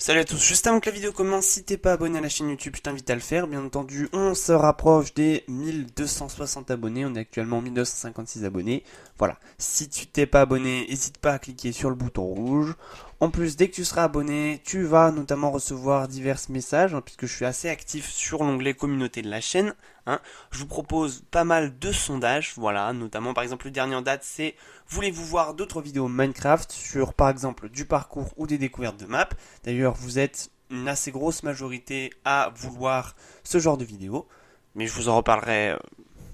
Salut à tous, juste avant que la vidéo commence, si t'es pas abonné à la chaîne YouTube, je t'invite à le faire. Bien entendu, on se rapproche des 1260 abonnés, on est actuellement 1256 abonnés. Voilà, si tu t'es pas abonné, n'hésite pas à cliquer sur le bouton rouge. En plus, dès que tu seras abonné, tu vas notamment recevoir divers messages, puisque je suis assez actif sur l'onglet communauté de la chaîne. Je vous propose pas mal de sondages, voilà, notamment par exemple le dernier en date c'est: voulez-vous voir d'autres vidéos Minecraft sur par exemple du parcours ou des découvertes de maps? D'ailleurs, vous êtes une assez grosse majorité à vouloir ce genre de vidéo, mais je vous en reparlerai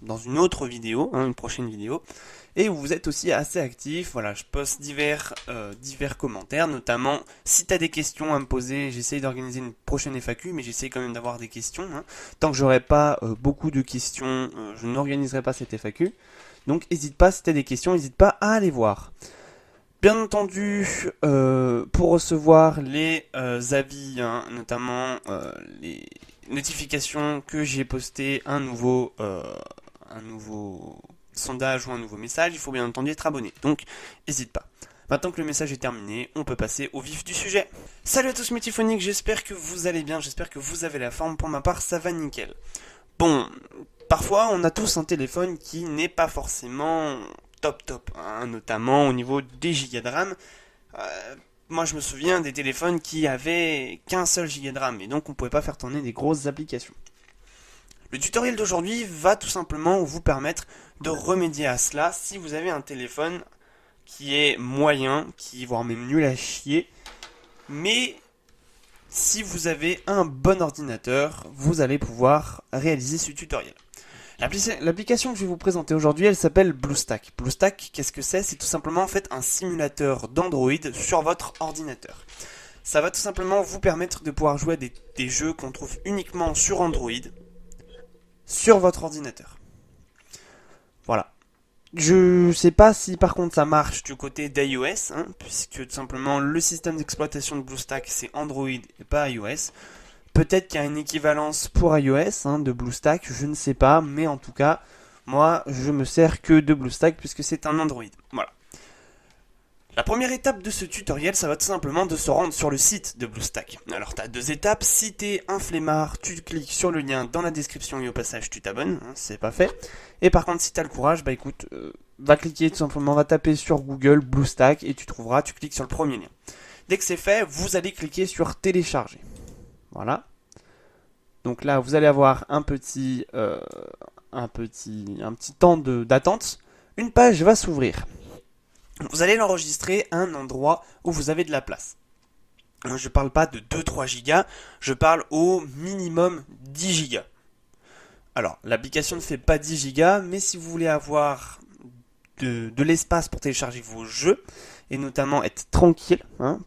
dans une autre vidéo, une prochaine vidéo. Et vous êtes aussi assez actif, voilà, je poste divers commentaires, notamment si tu as des questions à me poser, j'essaye d'organiser une prochaine FAQ, mais j'essaye quand même d'avoir des questions. Tant que j'aurai pas beaucoup de questions, je n'organiserai pas cette FAQ. Donc n'hésite pas, si tu as des questions, n'hésite pas à aller voir. Bien entendu, pour recevoir les avis, notamment les notifications que j'ai posté un nouveau sondage ou un nouveau message, il faut bien entendu être abonné. Donc, n'hésite pas. Maintenant que le message est terminé, on peut passer au vif du sujet. Salut à tous Multiphoniques, j'espère que vous allez bien, j'espère que vous avez la forme. Pour ma part, ça va nickel. Bon, parfois on a tous un téléphone qui n'est pas forcément top, notamment au niveau des gigas de RAM. Moi je me souviens des téléphones qui avaient qu'un seul giga de RAM et donc on pouvait pas faire tourner des grosses applications. Le tutoriel d'aujourd'hui va tout simplement vous permettre de remédier à cela si vous avez un téléphone qui est moyen, qui voire même nul à chier, mais si vous avez un bon ordinateur, vous allez pouvoir réaliser ce tutoriel. L'application que je vais vous présenter aujourd'hui, elle s'appelle BlueStack. BlueStack, qu'est-ce que c'est? C'est tout simplement en fait un simulateur d'Android sur votre ordinateur. Ça va tout simplement vous permettre de pouvoir jouer à des jeux qu'on trouve uniquement sur Android, sur votre ordinateur. Voilà. Je sais pas si par contre ça marche du côté d'iOS, puisque tout simplement le système d'exploitation de BlueStack c'est Android et pas iOS. Peut-être qu'il y a une équivalence pour iOS de BlueStack, je ne sais pas, mais en tout cas, moi je me sers que de BlueStack puisque c'est un Android. Voilà. La première étape de ce tutoriel, ça va tout simplement de se rendre sur le site de BlueStack. Alors tu as deux étapes, si t'es un flemmard, tu cliques sur le lien dans la description et au passage tu t'abonnes, c'est pas fait. Et par contre si t'as le courage, bah écoute, va cliquer tout simplement, va taper sur Google BlueStack et tu trouveras, tu cliques sur le premier lien. Dès que c'est fait, vous allez cliquer sur télécharger. Voilà. Donc là, vous allez avoir un petit temps d'attente. Une page va s'ouvrir. Vous allez l'enregistrer à un endroit où vous avez de la place. Je ne parle pas de 2-3 gigas, je parle au minimum 10 gigas. Alors, l'application ne fait pas 10 gigas, mais si vous voulez avoir de l'espace pour télécharger vos jeux, et notamment être tranquille,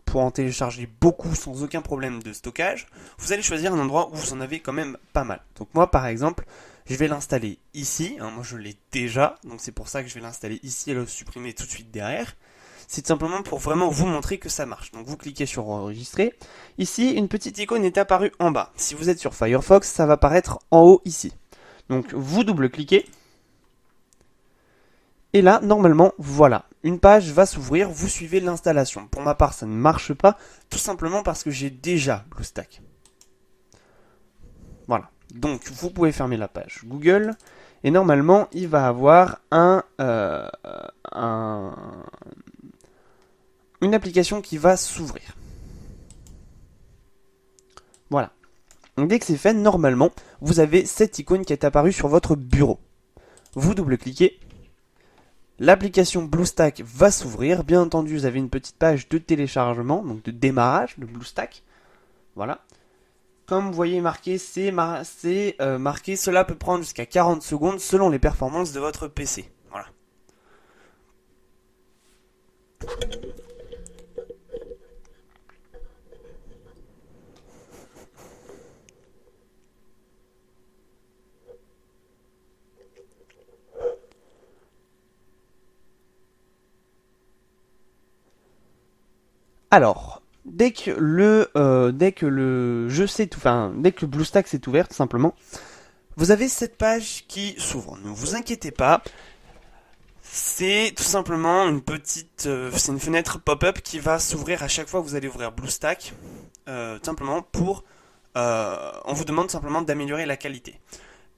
pour en télécharger beaucoup sans aucun problème de stockage, vous allez choisir un endroit où vous en avez quand même pas mal. Donc moi par exemple, je vais l'installer ici, moi je l'ai déjà, donc c'est pour ça que je vais l'installer ici et le supprimer tout de suite derrière. C'est tout simplement pour vraiment vous montrer que ça marche. Donc vous cliquez sur enregistrer. Ici, une petite icône est apparue en bas. Si vous êtes sur Firefox, ça va apparaître en haut ici. Donc vous double-cliquez. Et là, normalement, voilà, une page va s'ouvrir, vous suivez l'installation. Pour ma part, ça ne marche pas, tout simplement parce que j'ai déjà BlueStack. Voilà, donc vous pouvez fermer la page Google, et normalement, il va avoir une application qui va s'ouvrir. Voilà. Donc dès que c'est fait, normalement, vous avez cette icône qui est apparue sur votre bureau. Vous double-cliquez. L'application BlueStack va s'ouvrir. Bien entendu, vous avez une petite page de téléchargement, donc de démarrage de BlueStack. Voilà. Comme vous voyez marqué, c'est marqué, cela peut prendre jusqu'à 40 secondes selon les performances de votre PC. Voilà. Alors, dès que le jeu s'est, dès que le BlueStack s'est ouvert, tout simplement, vous avez cette page qui s'ouvre. Ne vous inquiétez pas, C'est tout simplement une petite, c'est une fenêtre pop-up qui va s'ouvrir à chaque fois que vous allez ouvrir BlueStack, tout simplement on vous demande simplement d'améliorer la qualité.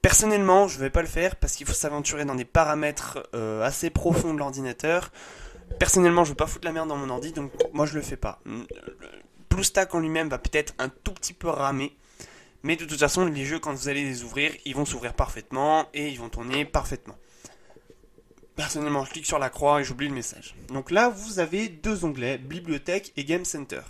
Personnellement, je ne vais pas le faire parce qu'il faut s'aventurer dans des paramètres assez profonds de l'ordinateur. Personnellement, je veux pas foutre la merde dans mon ordi, donc moi je le fais pas. BlueStack en lui-même va peut-être un tout petit peu ramer, mais de toute façon, les jeux, quand vous allez les ouvrir, ils vont s'ouvrir parfaitement et ils vont tourner parfaitement. Personnellement, je clique sur la croix et j'oublie le message. Donc là, vous avez deux onglets, Bibliothèque et Game Center.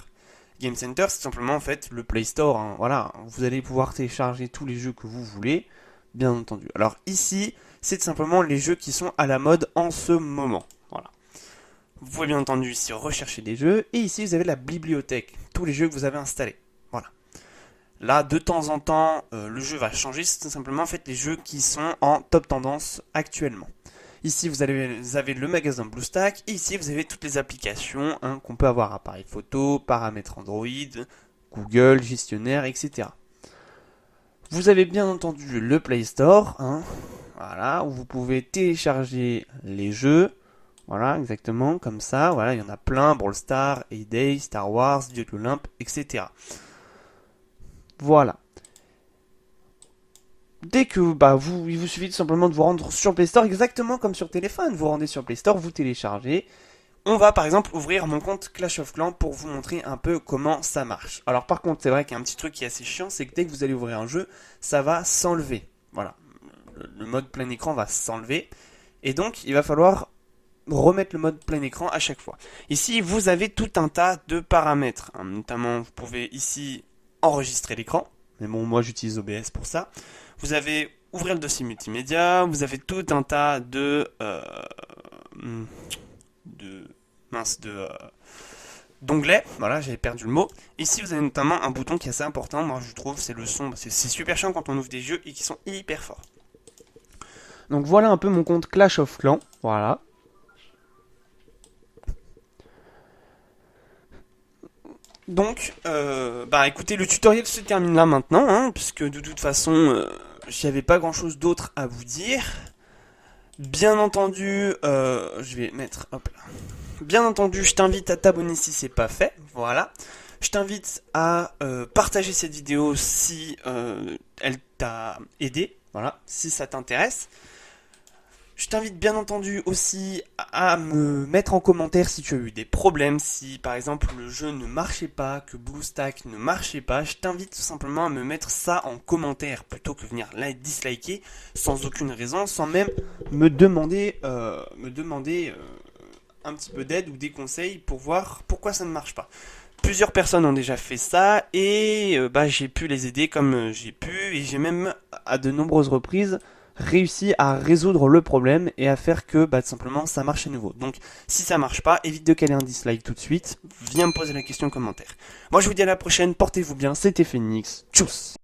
Game Center, c'est simplement en fait le Play Store. Hein. Voilà, vous allez pouvoir télécharger tous les jeux que vous voulez, bien entendu. Alors ici, c'est simplement les jeux qui sont à la mode en ce moment. Voilà. Vous pouvez bien entendu ici rechercher des jeux, et ici vous avez la bibliothèque, tous les jeux que vous avez installés. Voilà. Là, de temps en temps, le jeu va changer, c'est tout simplement en fait les jeux qui sont en top tendance actuellement. Ici, vous avez le magasin BlueStack, et ici, vous avez toutes les applications qu'on peut avoir, appareil photo, paramètres Android, Google, gestionnaire, etc. Vous avez bien entendu le Play Store, voilà, où vous pouvez télécharger les jeux, voilà, exactement, comme ça, voilà, il y en a plein, Brawl Stars, Hay-Day, Star Wars, Dieu de l'Olympe, etc. Voilà. Dès que il vous suffit tout simplement de vous rendre sur Play Store, exactement comme sur téléphone. Vous rendez sur Play Store, vous téléchargez. On va par exemple ouvrir mon compte Clash of Clans pour vous montrer un peu comment ça marche. Alors par contre, c'est vrai qu'il y a un petit truc qui est assez chiant, c'est que dès que vous allez ouvrir un jeu, ça va s'enlever. Voilà, le mode plein écran va s'enlever. Et donc, il va falloir remettre le mode plein écran à chaque fois. Ici, vous avez tout un tas de paramètres. Notamment, vous pouvez ici enregistrer l'écran. Mais bon, moi j'utilise OBS pour ça. Vous avez ouvrir le dossier multimédia, vous avez tout un tas d'onglets. Voilà, j'avais perdu le mot. Ici, vous avez notamment un bouton qui est assez important, moi je trouve, c'est le son. C'est super chiant quand on ouvre des jeux et qui sont hyper forts. Donc voilà un peu mon compte Clash of Clans. Voilà. Donc, écoutez, le tutoriel se termine là maintenant, puisque de toute façon, j'avais pas grand chose d'autre à vous dire. Bien entendu, je vais mettre, hop là. Bien entendu, je t'invite à t'abonner si c'est pas fait, voilà. Je t'invite à partager cette vidéo si elle t'a aidé, voilà, si ça t'intéresse. Je t'invite bien entendu aussi à me mettre en commentaire si tu as eu des problèmes, si par exemple le jeu ne marchait pas, que BlueStack ne marchait pas. Je t'invite tout simplement à me mettre ça en commentaire plutôt que venir disliker sans aucune raison, sans même me demander un petit peu d'aide ou des conseils pour voir pourquoi ça ne marche pas. Plusieurs personnes ont déjà fait ça et j'ai pu les aider comme j'ai pu et j'ai même à de nombreuses reprises réussi à résoudre le problème et à faire que tout simplement ça marche à nouveau. Donc si ça marche pas, évite de caler un dislike tout de suite, viens me poser la question en commentaire. Moi je vous dis à la prochaine, portez-vous bien, c'était Phoenix, tchuss.